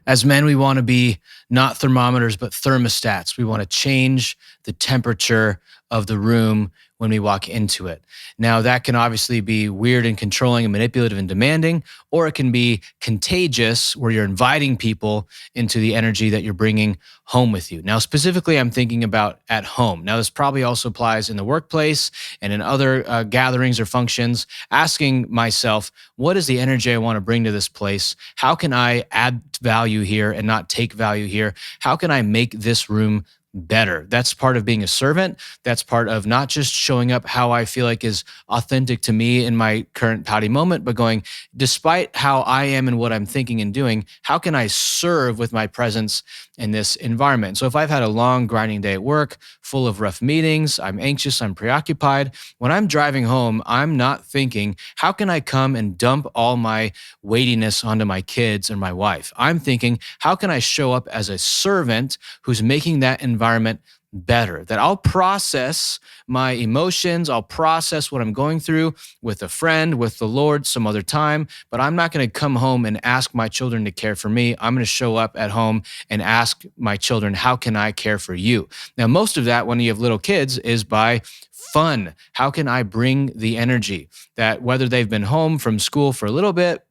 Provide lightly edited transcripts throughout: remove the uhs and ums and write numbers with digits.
As men, we want to be not thermometers, but thermostats. We want to change the temperature of the room when we walk into it. Now, that can obviously be weird and controlling and manipulative and demanding, or it can be contagious where you're inviting people into the energy that you're bringing home with you. Now, specifically, I'm thinking about at home. Now, this probably also applies in the workplace and in other gatherings or functions, asking myself, what is the energy I want to bring to this place? How can I add value here and not take value here? How can I make this room better? That's part of being a servant. That's part of not just showing up how I feel like is authentic to me in my current pouty moment, but going, despite how I am and what I'm thinking and doing, how can I serve with my presence in this environment? So if I've had a long grinding day at work, full of rough meetings, I'm anxious, I'm preoccupied, when I'm driving home, I'm not thinking, how can I come and dump all my weightiness onto my kids and my wife? I'm thinking, how can I show up as a servant who's making that environment better? That I'll process my emotions, I'll process what I'm going through with a friend, with the Lord some other time, but I'm not going to come home and ask my children to care for me. I'm going to show up at home and ask my children, how can I care for you? Now, most of that when you have little kids is by fun. How can I bring the energy that whether they've been home from school for a little bit,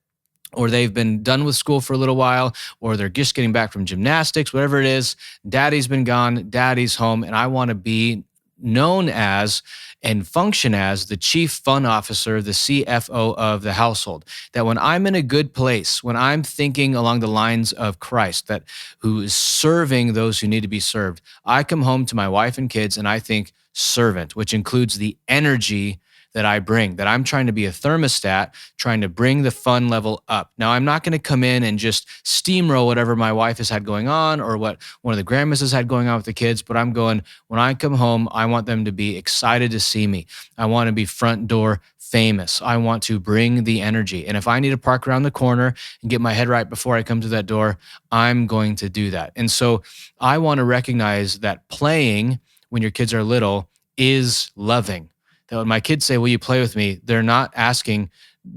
or they've been done with school for a little while, or they're just getting back from gymnastics, whatever it is, daddy's been gone, daddy's home, and I want to be known as and function as the chief fun officer, the CFO of the household. That when I'm in a good place, when I'm thinking along the lines of Christ, that who is serving those who need to be served, I come home to my wife and kids and I think servant, which includes the energy that I bring, that I'm trying to be a thermostat, trying to bring the fun level up. Now, I'm not going to come in and just steamroll whatever my wife has had going on or what one of the grandmas has had going on with the kids, but I'm going, when I come home, I want them to be excited to see me. I want to be front door famous. I want to bring the energy. And if I need to park around the corner and get my head right before I come to that door, I'm going to do that. And so I want to recognize that playing when your kids are little is loving. That when my kids say, will you play with me? They're not asking,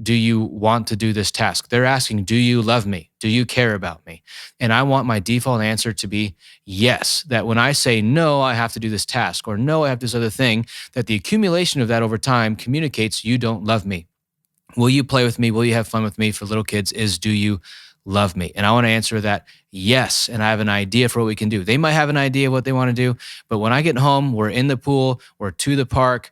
do you want to do this task? They're asking, do you love me? Do you care about me? And I want my default answer to be yes. That when I say, no, I have to do this task, or no, I have this other thing, that the accumulation of that over time communicates you don't love me. Will you play with me? Will you have fun with me? For little kids is, do you love me? And I want to answer that yes. And I have an idea for what we can do. They might have an idea of what they want to do, but when I get home, we're in the pool, we're to the park,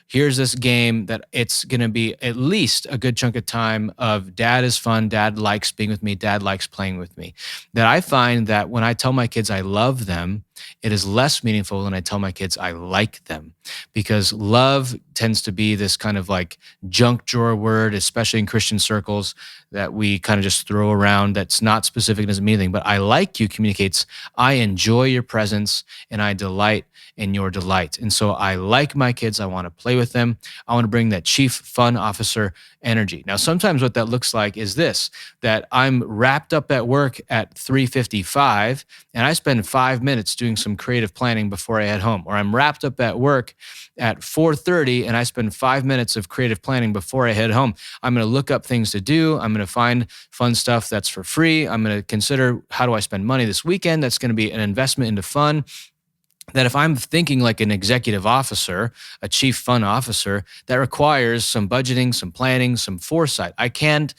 here's this game that it's going to be at least a good chunk of time of dad is fun, dad likes being with me, dad likes playing with me. That I find that when I tell my kids I love them, it is less meaningful when I tell my kids I like them, because love tends to be this kind of like junk drawer word, especially in Christian circles, that we kind of just throw around that's not specific and doesn't mean anything. But I like you communicates, I enjoy your presence and I delight in your delight. And so I like my kids. I want to play with them. I want to bring that chief fun officer energy. Now, sometimes what that looks like is this, that I'm wrapped up at work at 3:55 and I spend 5 minutes doing some creative planning before I head home. Or I'm wrapped up at work at 4:30 and I spend 5 minutes of creative planning before I head home. I'm going to look up things to do. I'm going to find fun stuff that's for free. I'm going to consider, how do I spend money this weekend? That's going to be an investment into fun. That if I'm thinking like an executive officer, a chief fun officer, that requires some budgeting, some planning, some foresight. I can't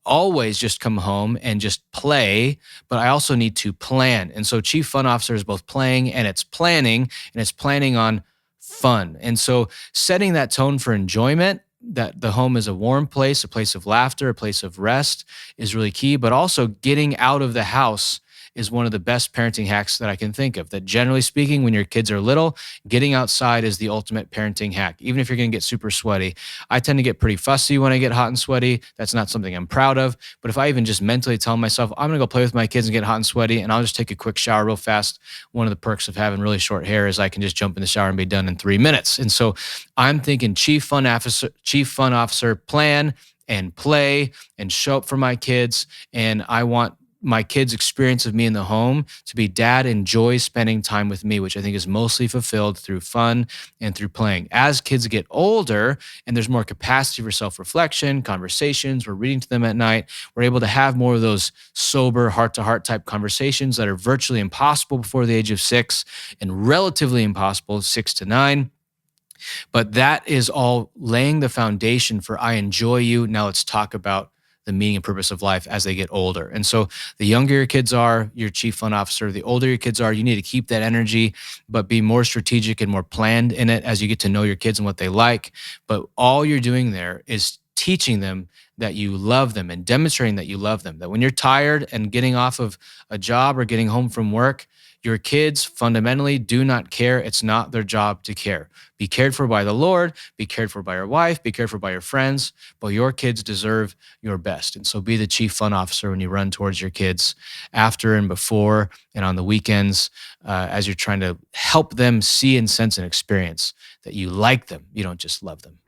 always just come home and just play, but I also need to plan. And so chief fun officer is both playing and it's planning on fun. And so setting that tone for enjoyment, that the home is a warm place, a place of laughter, a place of rest is really key, but also getting out of the house is one of the best parenting hacks that I can think of. That generally speaking, when your kids are little, getting outside is the ultimate parenting hack, even if you're going to get super sweaty. I tend to get pretty fussy when I get hot and sweaty. That's not something I'm proud of. But if I even just mentally tell myself, I'm going to go play with my kids and get hot and sweaty, and I'll just take a quick shower real fast. One of the perks of having really short hair is I can just jump in the shower and be done in 3 minutes. And so I'm thinking chief fun officer, plan and play and show up for my kids. And I want my kids' experience of me in the home to be dad enjoys spending time with me, which I think is mostly fulfilled through fun and through playing. As kids get older and there's more capacity for self reflection, conversations, we're reading to them at night, we're able to have more of those sober, heart to heart type conversations that are virtually impossible before the age of 6 and relatively impossible 6 to 9. But that is all laying the foundation for I enjoy you. Now let's talk about the meaning and purpose of life as they get older. And so the younger your kids are, your chief fun officer, the older your kids are, you need to keep that energy, but be more strategic and more planned in it as you get to know your kids and what they like. But all you're doing there is teaching them that you love them and demonstrating that you love them. That when you're tired and getting off of a job or getting home from work, your kids fundamentally do not care. It's not their job to care. Be cared for by the Lord, be cared for by your wife, be cared for by your friends, but your kids deserve your best. And so be the chief fun officer when you run towards your kids after and before and on the weekends as you're trying to help them see and sense and experience that you like them. You don't just love them.